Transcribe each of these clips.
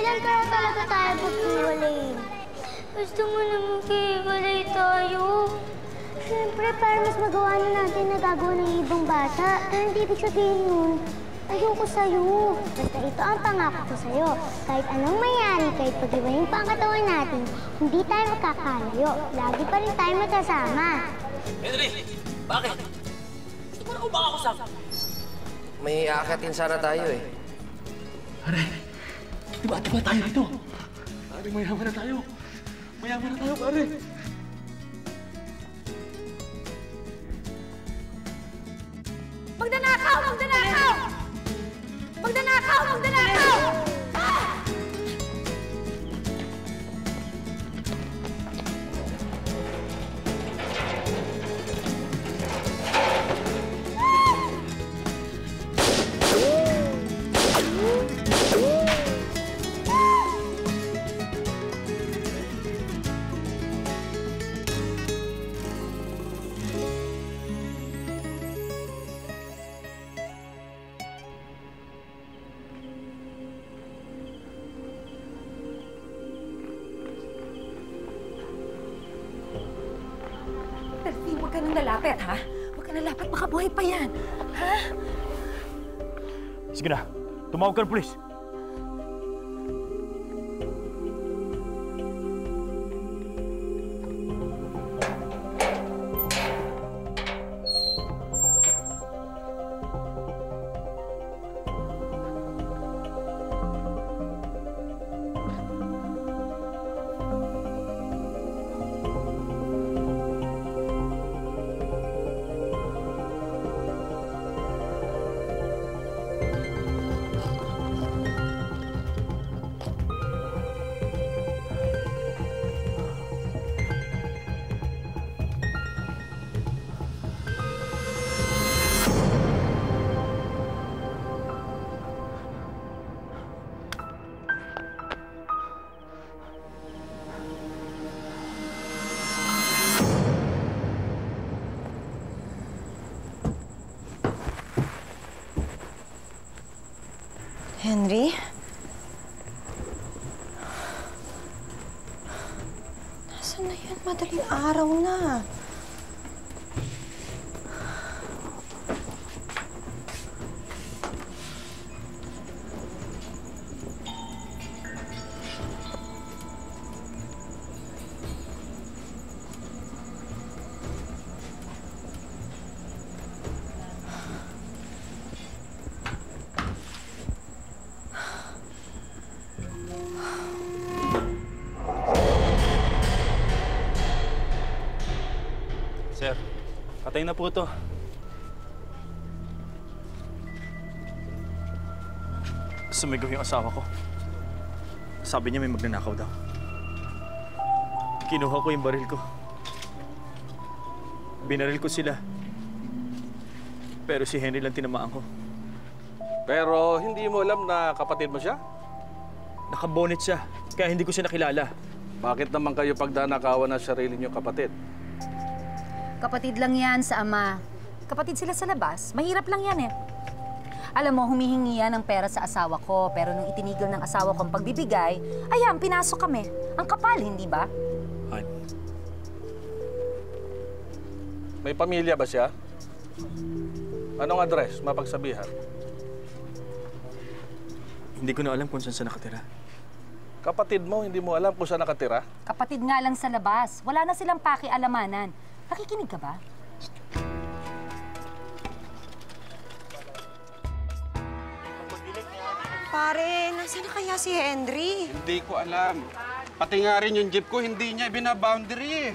Kailan kaya talaga tayo maghiwalayin? Gusto mo na maghiwalay tayo? Siyempre, para mas magawa na natin nagagawa ng ibang bata. Pero hindi ibig sabihin nun, ayoko sa'yo. Basta ito ang pangako ko sa'yo. Kahit anong mayari, kahit pag-iwanin pa ang katawan natin, hindi tayo magkakalayo. Lagi pa rin tayo magkasama. Henry! Bakit? Gusto mo na ko baka kusap? May aakatin sana tayo eh. Pare, diba tayo dito? Pare, mayaman na tayo. Mayaman na tayo, pare. Magnanakaw! Magnanakaw! Magnanakaw! Magnanakaw! Delphine, huwag ka nang lalapit, ha? Huwag ka nang lalapit, baka buhay pa yan. Ha? Sige na, tumawag ka ng pulis. Henry? Nasaan na yan? Madaling araw na. Sir, patay na po to. Sumigaw yung asawa ko. Sabi niya may magnanakaw daw. Kinuha ko yung baril ko. Binaril ko sila. Pero si Henry lang tinamaan ko. Pero hindi mo alam na kapatid mo siya? Nakabonet siya, kaya hindi ko siya nakilala. Bakit naman kayo pagdanakawan ng sarili niyong kapatid? Kapatid lang yan sa ama. Kapatid sila sa labas. Mahirap lang yan eh. Alam mo, humihingi yan ng pera sa asawa ko. Pero nung itinigil ng asawa ko ang pagbibigay, ayan, pinasok kami. Ang kapal, hindi ba? Han. May pamilya ba siya? Anong address? Mapagsabihan. Hindi ko na alam kung saan siya nakatira. Kapatid mo, hindi mo alam kung saan nakatira? Kapatid nga lang sa labas. Wala na silang pakialamanan. Nakikinig ka ba? Pare, nasaan na kaya si Henry? Hindi ko alam. Pati nga rin yung jeep ko, hindi niya binaboundary eh.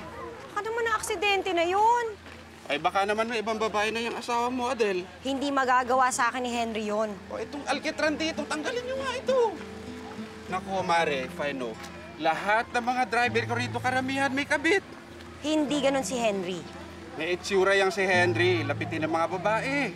Baka naman na-aksidente na yun. Ay baka naman may ibang babae na yung asawa mo, Adel. Hindi magagawa sa akin ni Henry yon. O itong alkitran dito, tanggalin niyo nga ito. Naku, Mare, Fino. Lahat ng mga driver ko rito, karamihan may kabit. Hindi ganun si Henry. May itsura yang si Henry, lapitin ng mga babae.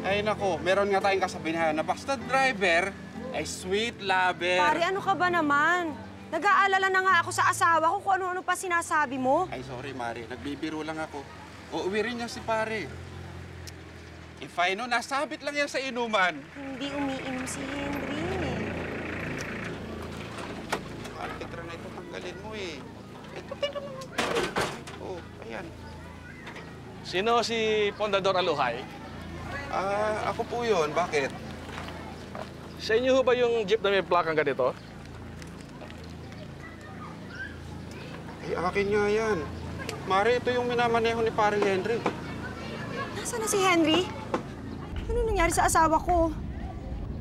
Ay nako, meron nga tayong kasabihan na basta driver ay sweet lover. Pare, ano ka ba naman? Nag-aalala na nga ako sa asawa ko kung ano-ano pa sinasabi mo. Ay sorry, Mare, nagbibiro lang ako. Uuwi rin niya si pare. Fino, nasabit lang yan sa inuman. Hindi umiinom si Henry. alkitra na ito, tanggalin mo eh. Ito, tingnan mo. Oh, ayan. Sino si Pondador Aluhay? Ako po yun. Bakit? Sa inyo ho ba yung jeep na may plakang ganito? Ay, akin nga yan. Mare, ito yung minamaneho ni paring Henry. Nasaan na si Henry? Ano nangyari sa asawa ko?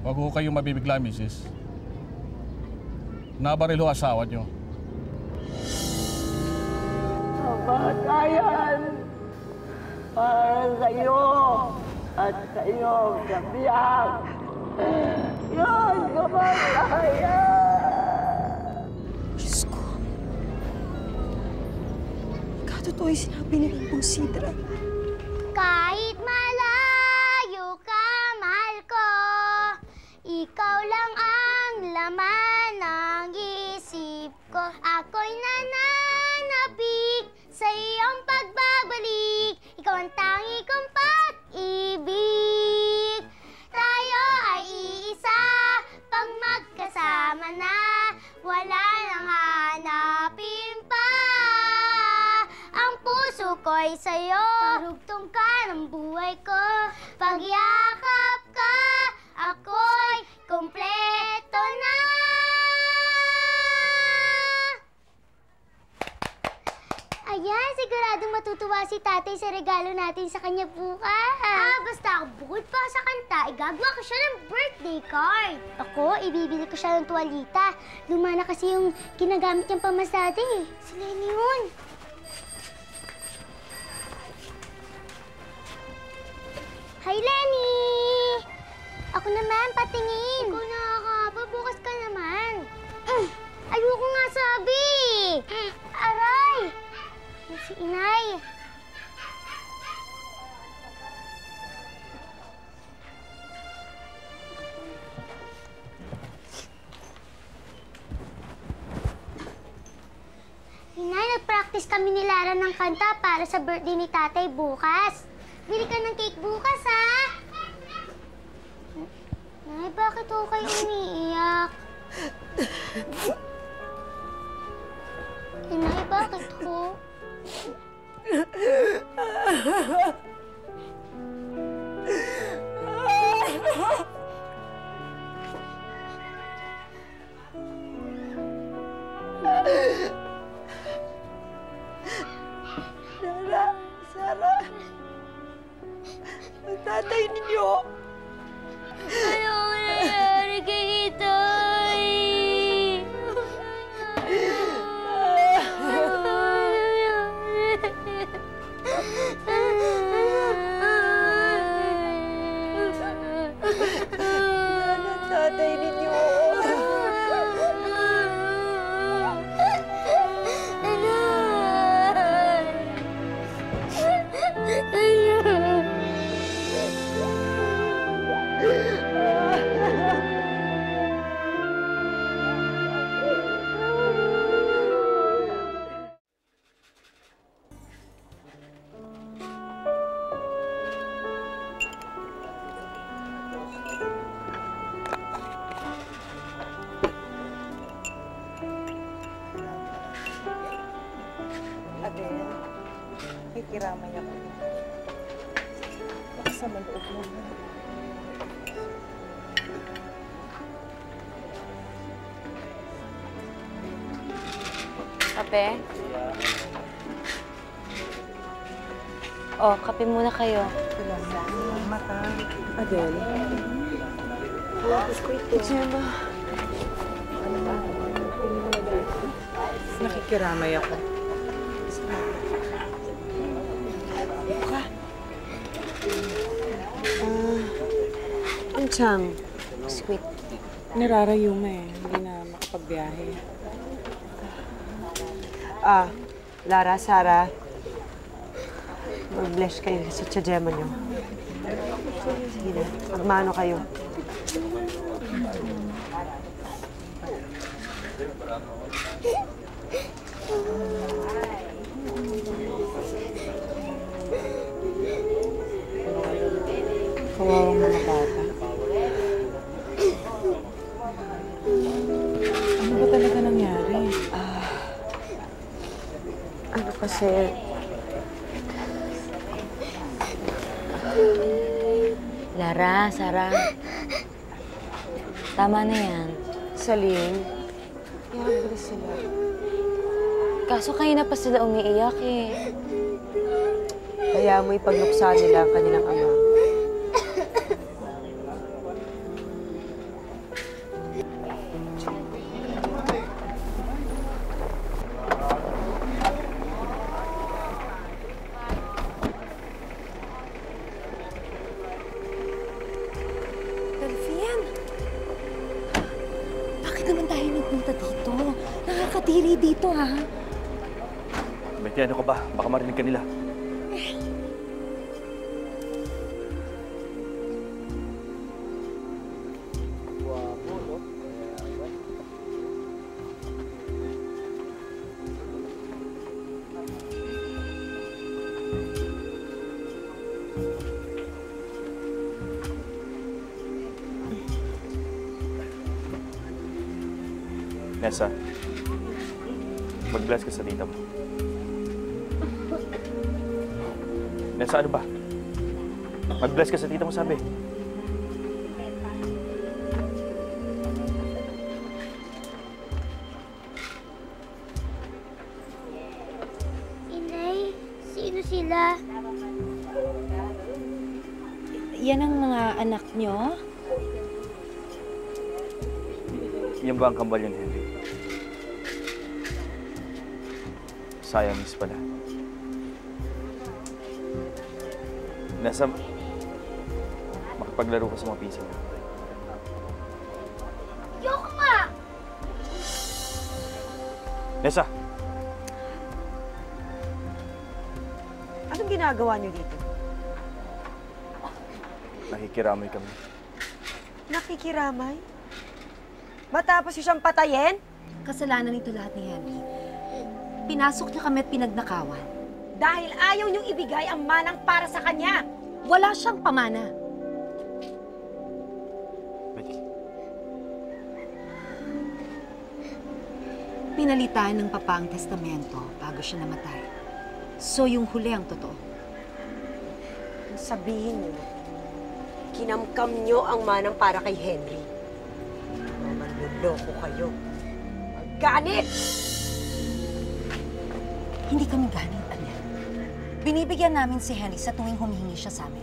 Huwag ho kayong mabibigla, Mrs. Nabaril ho asawa niyo. Kamatayan para sa'yo at sa iyong kabiyak. Yan, kamatayan! Diyos ko. Totoo yung sinabi ni Pong Sidra. Kahit malayo ka, mahal ko, ikaw lang ang laman ng isip ko. Ako'y nananabik sa iyong pagbabalik. Ikaw ang tangi kong pag-ibig. Tayo ay iisa pag magkasama na. Wala nang hanapin pa. Ang puso ko'y sa'yo. Karugtong ka ng buhay ko. Pagyakap ka, ako'y kompleto na. Ayan, siguradong matutuwa si tatay sa regalo natin sa kanya bukas. Basta bukod pa sa kanta, igagawa ko siya ng birthday card. Ako, ibibili ko siya ng tuwalita. Luma na kasi yung ginagamit niyang pamasada eh. Si Lenny yun. Hi, Lenny! Ako naman, patingin. Ikaw nakakaba, bukas ka naman. Ayoko nga sabi. Aray! Si Inay. Inay, nag-practice kami ni Lara ng kanta para sa birthday ni tatay bukas. Bili ka ng cake bukas, ha? Nay, bakit ako kayo umiiyak? Inay, bakit ho? Sarah! Ang tatay ninyo! Ano nangyari kay Itay? Ano ang tatay ninyo? Adel, may kiramay ako. Baka sa maloob mo. Kape? Oh, kape muna kayo. Salamat, ha. Adel. Gemma. Nakikiramay ako. Ang Chang. Sweet. Nararayuma eh. Hindi na makapagbiyahe. Lara, Sarah. Mag-bless kayo sa tiyadema niyo. Sige na, magmano kayo. Kawawang mga bata. Ano ba talaga nangyari? Kasi... Lara, Sarah. Tama na yan. Saling, ihabol sila. Kaso kanina pa sila umiiyak eh. Kaya mo ipagluksa nila ang kanilang ama. Delphine! Bakit naman tayo nagpunta dito? Nakakadiri dito, ha? Betty, ano ka ba? Baka marinig ka nila. Nessa, mag-bless ka sa tita mo. Nessa, ano ba? Mag-bless ka sa tita mo, sabi. Inay, sino sila? Yan ang mga anak nyo? Yan ba ang kambal yun, Henry? Siamese pala. Nasa... Makipaglaro ka sa mga pisa mo. Ayoko nga! Nessa! Anong ginagawa niyo dito? Nakikiramay kami. Nakikiramay? Matapos niyo siyang patayin? Kasalanan nito lahat ni Henry. Pinasok niya kami at pinagnakawan. Dahil ayaw niyong ibigay ang manang para sa kanya. Wala siyang pamana. Becky. Pinalitan ng papa ang testamento bago siya namatay. So yung huli ang totoo. Sabihin niyo, kinamkam niyo ang manang para kay Henry. Manloloko kayo. Magganit! Hindi kami galing, Anya. Binibigyan namin si Henry sa tuwing humihingi siya sa amin.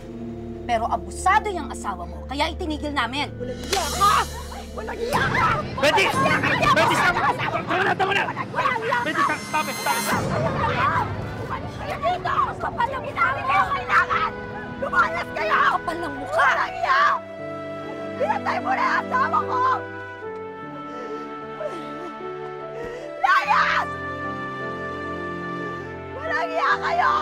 Pero abusado yung asawa mo, kaya itinigil namin. Walang iya ka! Walang iya ka! Betty! Betty, stop! Tama na, tama na! Betty, stop it, stop it! Umalis kayo dito! Kapal lang inamin kayo kailangan! Lumayas kayo! Kapal ng mukha! Walang iya! Pinatay mo na ang asawa ko! Layas! Walang iya kayo!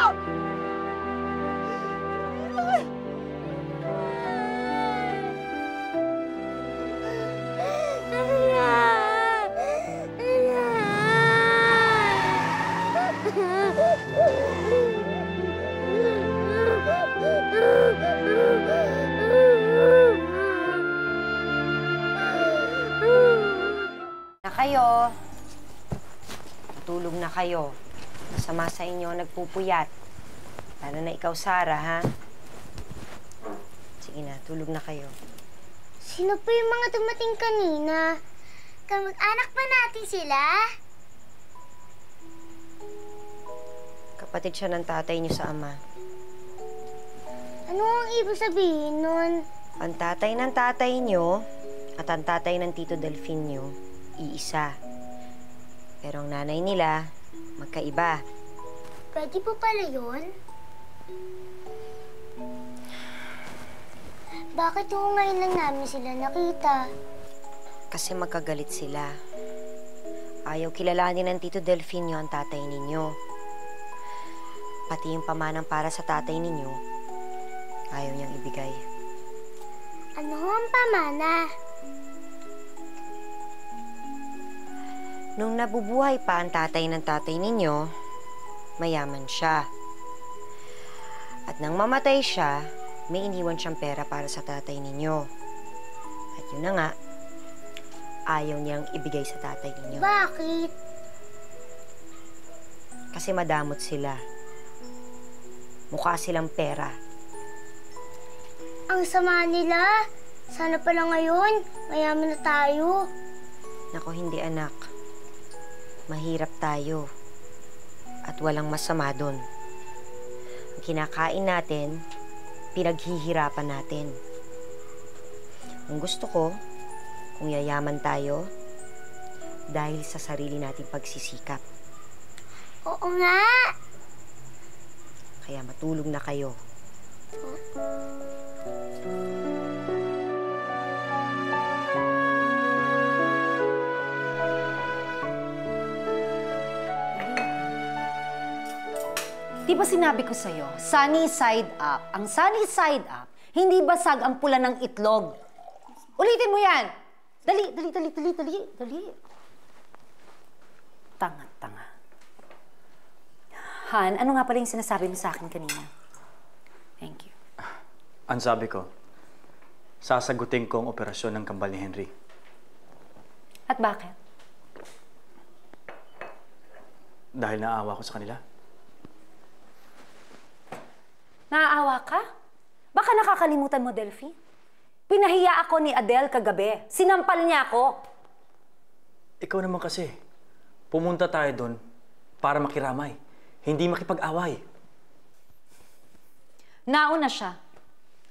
Na kayo. Matulog na kayo. Masama sa inyo, nagpupuyat. Lalo na ikaw, Sarah, ha? Sige na, tulog na kayo. Sino po yung mga dumating kanina? Kamag-anak ba natin sila? Kapatid siya ng tatay niyo sa ama. Ano ang ibig sabihin nun? Ang tatay ng tatay niyo at ang tatay ng Tito Delphine niyo, iisa. Pero ang nanay nila, magkaiba. Pwede po pala yun? Bakit po ngayon lang namin sila nakita? Kasi magkagalit sila. Ayaw kilalanin ng Tito Delphine niyo ang tatay ninyo. Pati yung pamanang para sa tatay ninyo, ayaw niyang ibigay. Ano ang pamana? Nung nabubuhay pa ang tatay ng tatay ninyo, mayaman siya. At nang mamatay siya, may iniwan siyang pera para sa tatay ninyo. At yun na nga, ayaw niyang ibigay sa tatay ninyo. Bakit? Kasi madamot sila. Mukha silang pera. Ang sama nila. Sana pala ngayon, mayaman na tayo. Nako, hindi anak. Mahirap tayo. At walang masama doon. Ang kinakain natin, pinaghihirapan natin. Ang gusto ko, kung yayaman tayo, dahil sa sarili nating pagsisikap. Oo nga. Kaya matulog na kayo. Di ba sinabi ko sa'yo, sunny side up. Ang sunny side up, hindi basag ang pula ng itlog. Ulitin mo yan! Dali, dali, dali, dali, dali, dali. Tanga-tanga. Han, ano nga pala yung sinasabi mo sa akin kanina? Thank you. Ang sabi ko, sasagutin ko ang operasyon ng kambal ni Henry. At bakit? Dahil naawa ko sa kanila. Naaawa ka? Baka nakakalimutan mo, Delphi? Pinahiya ako ni Adele kagabi. Sinampal niya ako. Ikaw naman kasi, pumunta tayo doon para makiramay, hindi makipag-away. Nauna siya.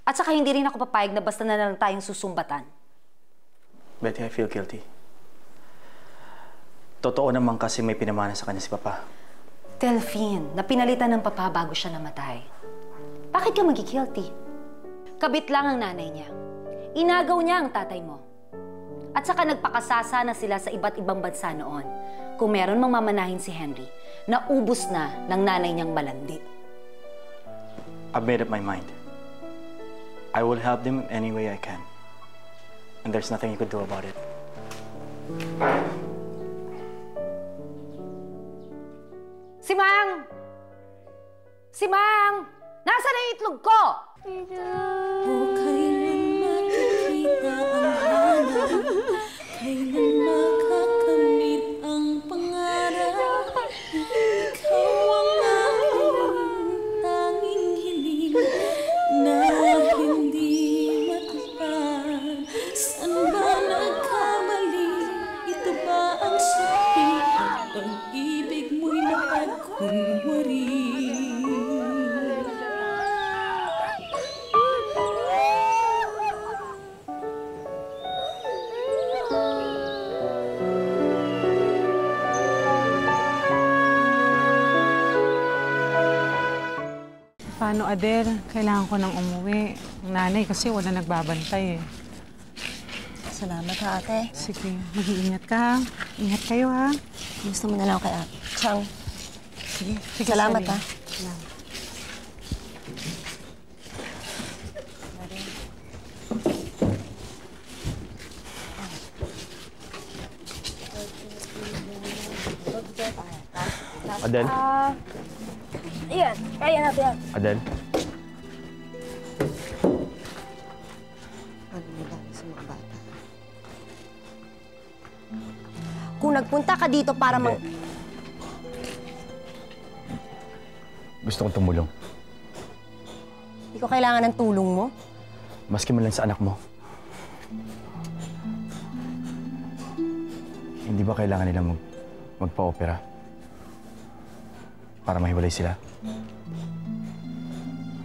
At saka hindi rin ako papayag na basta na lang tayong susumbatan. Betty, I feel guilty. Totoo naman kasi may pinamana sa kanya si Papa. Delphine, napinalitan ng Papa bago siya namatay. Bakit ka magigilty? Kabit lang ang nanay niya. Inagaw niya ang tatay mo. At saka nagpakasasa na sila sa iba't ibang bansa noon. Kung meron mang mamanahin si Henry, naubos na ng nanay niyang malandi. I've made up my mind. I will help them any way I can. And there's nothing you could do about it. Si Mang! Si Mang! Nasaan ang itlog ko? O kailan makikita ang hanap? Kailan makakamit ang pangarap? Ikaw ang aking tanging hiling na hindi matupad. Saan ba nagkamali? Ito ba ang sabi? Ang pag-ibig mo'y mapagkunwari? Paano, Adele? Kailangan ko nang umuwi. Ang nanay kasi wala nagbabantay eh. Salamat ha, ate. Sige, mag-iingat ka ha. Ingat kayo ha. Gusto mo na lang kay Ate Chang. Sige, Salamat Sabi. ha. Salamat. Adele? Ayan, kaya natin yan. Adele? Ano nila sa mga bata? Kung nagpunta ka dito para Gusto kong tumulong. Hindi ko kailangan ng tulong mo. Maski man lang sa anak mo. Hindi ba kailangan nilang magpa-opera? Para mahiwalay sila?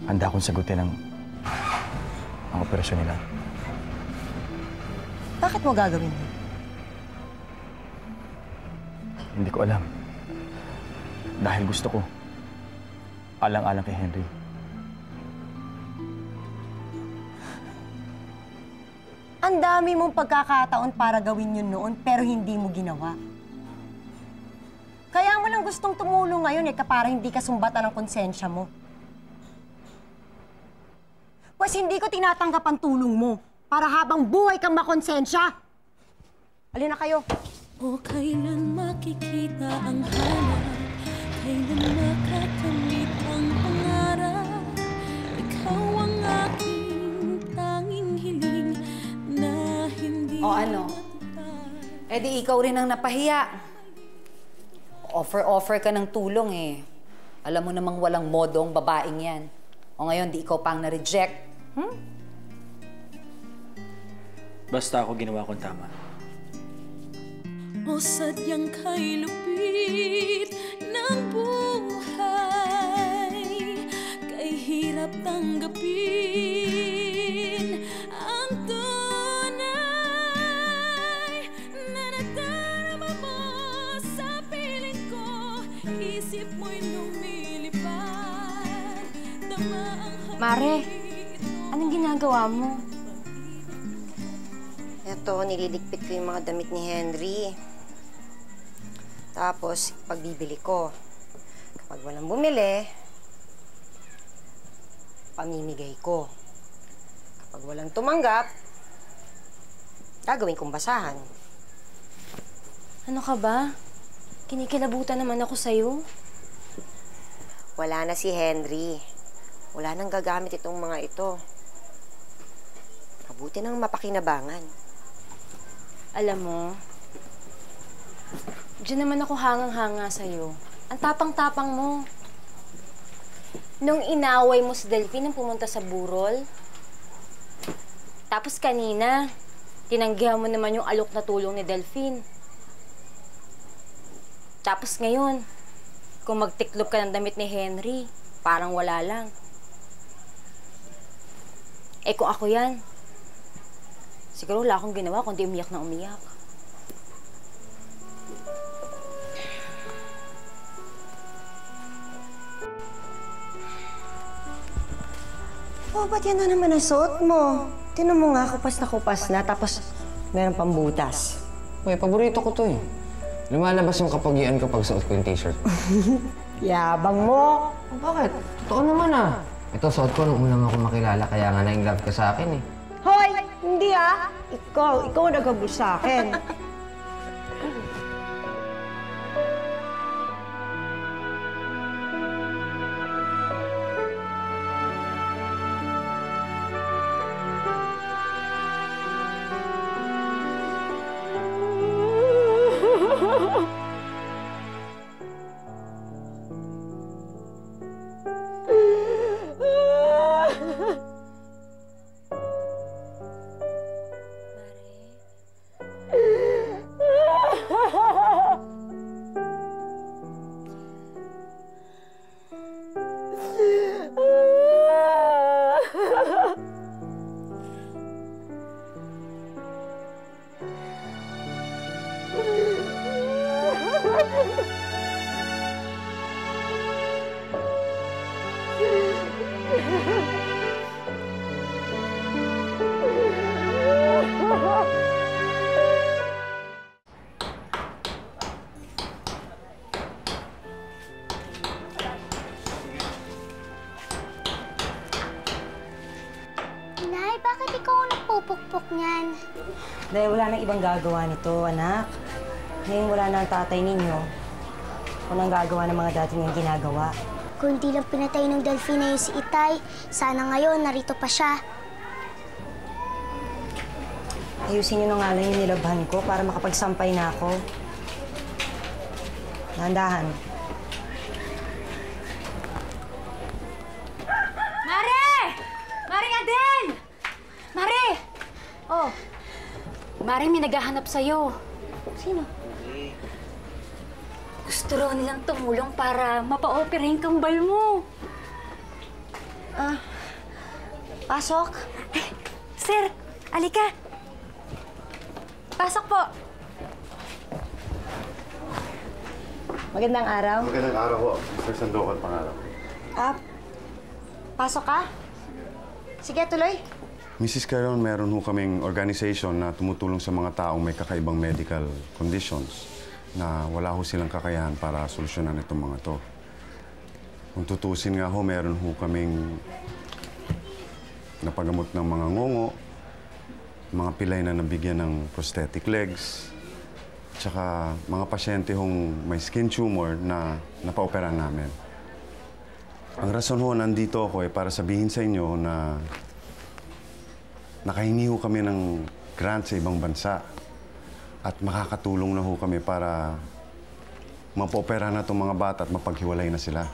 Handa akong sagutin ang operasyon nila. Bakit mo gagawin mo? Hindi ko alam. Dahil gusto ko. Alang-alang kay Henry. Ang dami mong pagkakataon para gawin yun noon, pero hindi mo ginawa. Kaya mo lang gustong tumulong ngayon para hindi ka sumbatan ng konsensya mo. Pues hindi ko tinatanggap ang tulong mo para habang buhay kang makonsensya. Alin na kayo. O kailan makikita ang hanap? Kailan makakamit ang pangarap? Ikaw ang aking tanging hiling na hindi O ano? Eh di ikaw rin ang napahiya. Offer ka ng tulong eh. Alam mo namang walang modong babaeng yan. O ngayon, di ikaw pang na-reject. Basta ako ginawa kong tama. O sadyang kay lupit ng buhay, kay hirap tanggapin ang tunay na nadarama mo sa piling ko. Isip mo'y lumilipad, dama ang Mare, anong ginagawa mo? Eto, nililigpit ko yung mga damit ni Henry. Tapos, pagbibili ko. Kapag walang bumili, pamimigay ko. Kapag walang tumanggap, gagawin kong basahan. Ano ka ba? Kinikilabutan naman ako sa'yo. Wala na si Henry. Wala nang gagamit itong mga ito. Mabuti nang mapakinabangan. Alam mo, diyan naman ako hangang-hanga sa'yo. Ang tapang-tapang mo. Nung inaway mo si Delphine nang pumunta sa burol, tapos kanina, tinanggihan mo naman yung alok na tulong ni Delphine. Tapos ngayon, kung magtiklop ka ng damit ni Henry, parang wala lang. Eh kung ako yan, siguro wala akong ginawa kundi umiyak na umiyak. Oh, ba't yan na naman ang suot mo? Tinan mo nga, kupas na, tapos meron pang butas. Uy, paborito ko to eh. Lumalabas yung kapagian kapag suot ko yung t-shirt. Yabang mo! Oh, bakit? Totoo naman ah. Ito, suot ko nung unang ako makilala, kaya nga na-inlove ka sa akin eh. Hoy! Hindi ah! Ikaw ang nagabos sa akin. Nay, bakit ikaw ang nagpupukpok niyan? Dahil wala nang ibang gagawa nito, anak. Ngayon wala na ang tatay ninyo. Ako nang gagawa ng mga dati niyang ginagawa. Kung di lang pinatay ng Delphine na yun si Itay, sana ngayon narito pa siya. Ayusin niyo na nga lang yung nilabhan ko para makapagsampay na ako. Dahan-dahan. Mare! Maring Adel! Mare! Oh, Mare, may naghahanap sa'yo. Sino? Gusto raw nilang tumulong para mapa-opera yung kambal mo. Pasok. Sir, alika. Pasok po. Magandang araw. Magandang araw po, Mr. Sandokan pangalan. Pasok ka? Sige, tuloy. Mrs. Caron, meron ho kaming organization na tumutulong sa mga taong may kakaibang medical conditions na wala ho silang kakayahan para solusyonan itong mga to. Kung tutusin nga ho, meron ho kaming napagamot ng mga ngongo, mga pilay na nabigyan ng prosthetic legs, tsaka mga pasyente hong may skin tumor na napaopera namin. Ang rason ho, nandito ako para sabihin sa inyo na nakahingi ho kami ng grant sa ibang bansa at makakatulong na ho kami para mapoopera na itong mga bata at mapaghiwalay na sila.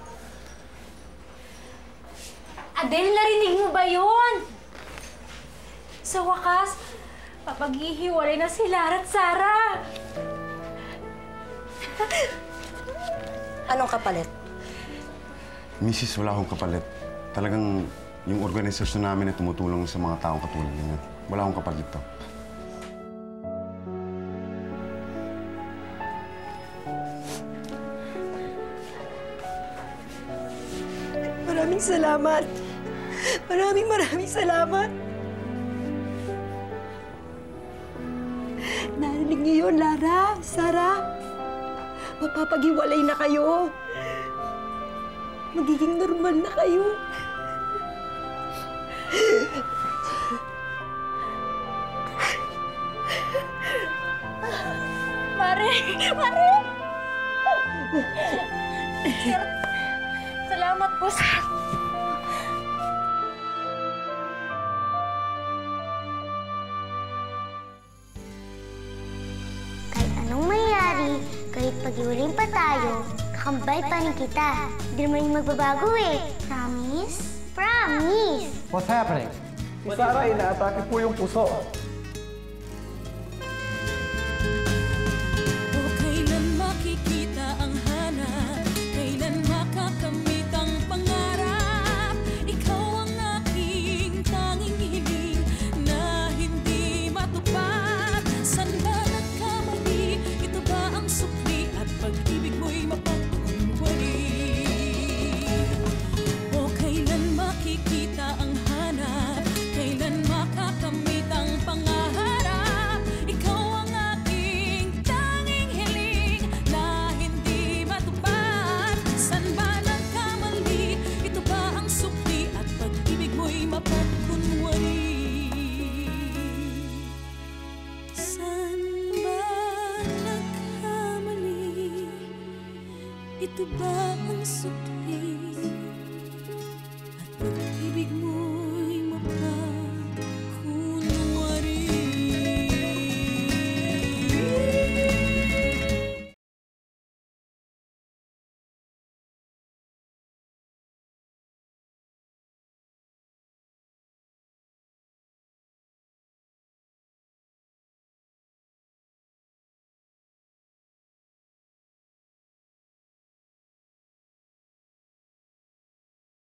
Adel, narinig mo ba yun? Sa wakas, papaghihiwalay na si Lara at Sarah. Anong kapalit? Mrs., wala akong kapalit. Talagang yung organisasyon namin na tumutulong sa mga taong katulad ninyo. Wala akong kapalit dito. Maraming salamat. Maraming salamat. Narinig niyo yun, Lara, Sarah. Mapapaghiwalay na kayo. Magiging normal na kayo. Mare! Sir, salamat po, sir. Kahit anong mangyari, kahit pag-iwalay pa tayo, kakambal pa rin kita. Hindi naman yung magbabago eh. Promise? Promise! What's happening? Si Sarah, inaatake po yung puso. Kailan makikita ang hanap? Kailan makakamit ang pangarap? Ikaw ang aking tanging hiling na hindi matupad. San ba nagkamali? Ito ba ang sukli at pag-ibig mo'y mapagkunwari? O kailan makikita ang hanap? Kailan makakamit ang pangarap? Ikaw ang aking tanging hiling na hindi matupad. San ba nagkamali? Ito ba ang sukli at pag-ibig mo'y mapagkunwari? San ba nagkamali? Ito ba ang sukli